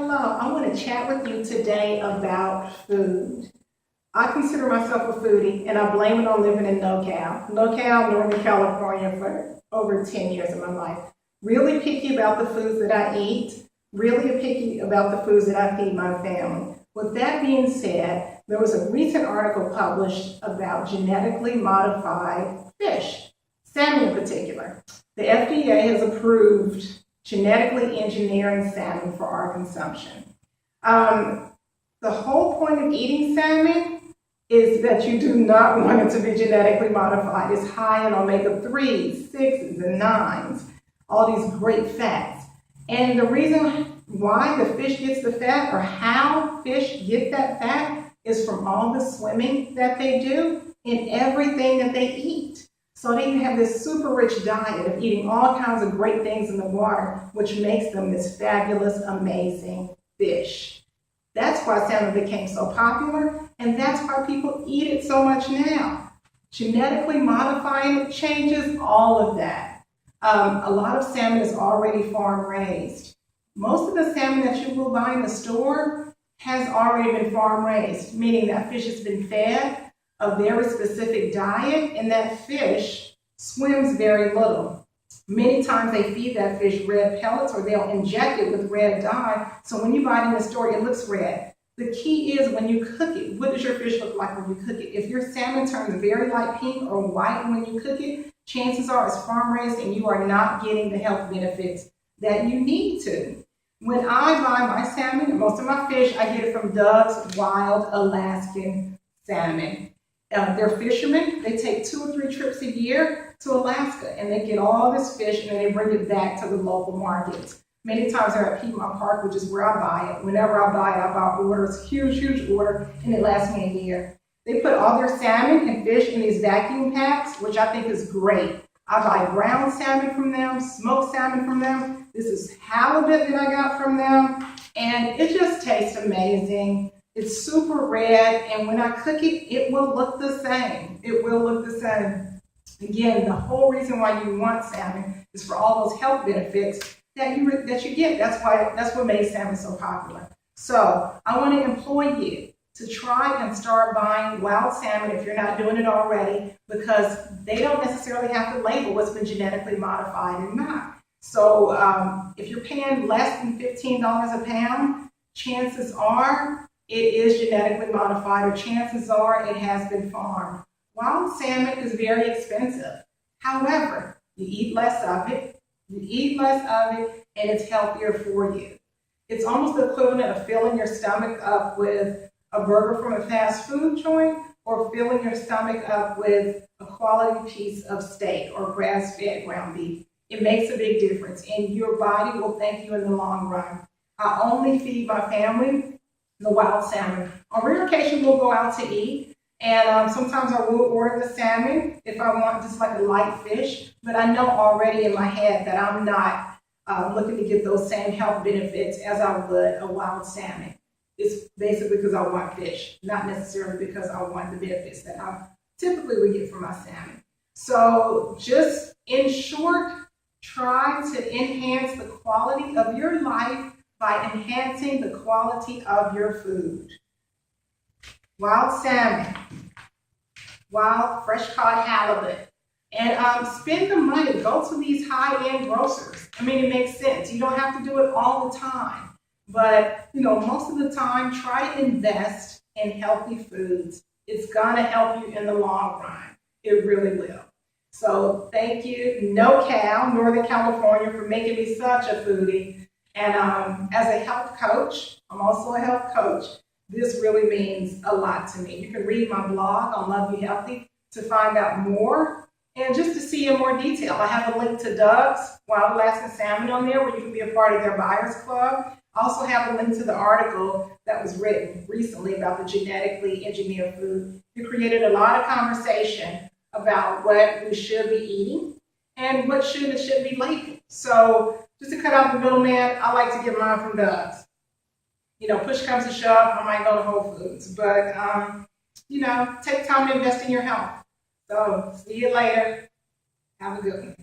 Hello, I want to chat with you today about food. I consider myself a foodie, and I blame it on living in NoCal, Northern California, for over 10 years of my life. Really picky about the foods that I eat, really picky about the foods that I feed my family. With that being said, there was a recent article published about genetically modified fish, salmon in particular. The FDA has approved genetically engineering salmon for our consumption. The whole point of eating salmon is that you do not want it to be genetically modified. It's high in omega-3s, 6s, and 9s, all these great fats. And the reason why the fish gets the fat, or how fish get that fat, is from all the swimming that they do and everything that they eat. So they have this super rich diet of eating all kinds of great things in the water, which makes them this fabulous, amazing fish. That's why salmon became so popular, and that's why people eat it so much now. Genetically modifying it changes all of that. A lot of salmon is already farm raised. Most of the salmon that you will buy in the store has already been farm raised, meaning that fish has been fed a very specific diet, and that fish swims very little. Many times they feed that fish red pellets, or they'll inject it with red dye, so when you buy it in the store, it looks red. The key is when you cook it, what does your fish look like when you cook it? If your salmon turns very light pink or white when you cook it, chances are it's farm raised and you are not getting the health benefits that you need to. When I buy my salmon, most of my fish, I get it from Doug's Wild Alaskan Salmon. They're fishermen. They take 2 or 3 trips a year to Alaska, and they get all this fish and then they bring it back to the local markets. Many times they're at Piedmont Park, which is where I buy it. Whenever I buy it, I buy orders, huge order, and it lasts me a year. They put all their salmon and fish in these vacuum packs, which I think is great. I buy ground salmon from them, smoked salmon from them. This is halibut that I got from them, and it just tastes amazing. It's super red, and when I cook it, it will look the same. It will look the same. Again, the whole reason why you want salmon is for all those health benefits that you get. That's what made salmon so popular. So I want to employ you to try and start buying wild salmon if you're not doing it already, because they don't necessarily have to label what's been genetically modified and not. So if you're paying less than $15 a pound, chances are it is genetically modified, or chances are it has been farmed. Wild salmon is very expensive. However, you eat less of it, and it's healthier for you. It's almost the equivalent of filling your stomach up with a burger from a fast food joint, or filling your stomach up with a quality piece of steak or grass-fed ground beef. It makes a big difference, and your body will thank you in the long run. I only feed my family the wild salmon. On rare occasion, we'll go out to eat, and sometimes I will order the salmon if I want just like a light fish, but I know already in my head that I'm not looking to get those same health benefits as I would a wild salmon. It's basically because I want fish, not necessarily because I want the benefits that I typically would get from my salmon. So just in short, try to enhance the quality of your life by enhancing the quality of your food. Wild salmon, wild fresh caught halibut, and spend the money. Go to these high-end grocers. I mean, it makes sense. You don't have to do it all the time, but most of the time, try to invest in healthy foods. It's gonna help you in the long run. It really will. So thank you, NoCal, Northern California, for making me such a foodie. And as a health coach, I'm also a health coach, this really means a lot to me. You can read my blog on Love You Healthy to find out more and just to see in more detail. I have a link to Doug's Wild Alaskan Salmon on there where you can be a part of their buyers club. I also have a link to the article that was written recently about the genetically engineered food. It created a lot of conversation about what we should be eating and what should and shouldn't be labeled. So just to cut out the middleman, I like to get mine from Doug's. Push comes to shove, I might go to Whole Foods, but take time to invest in your health. So see you later. Have a good one.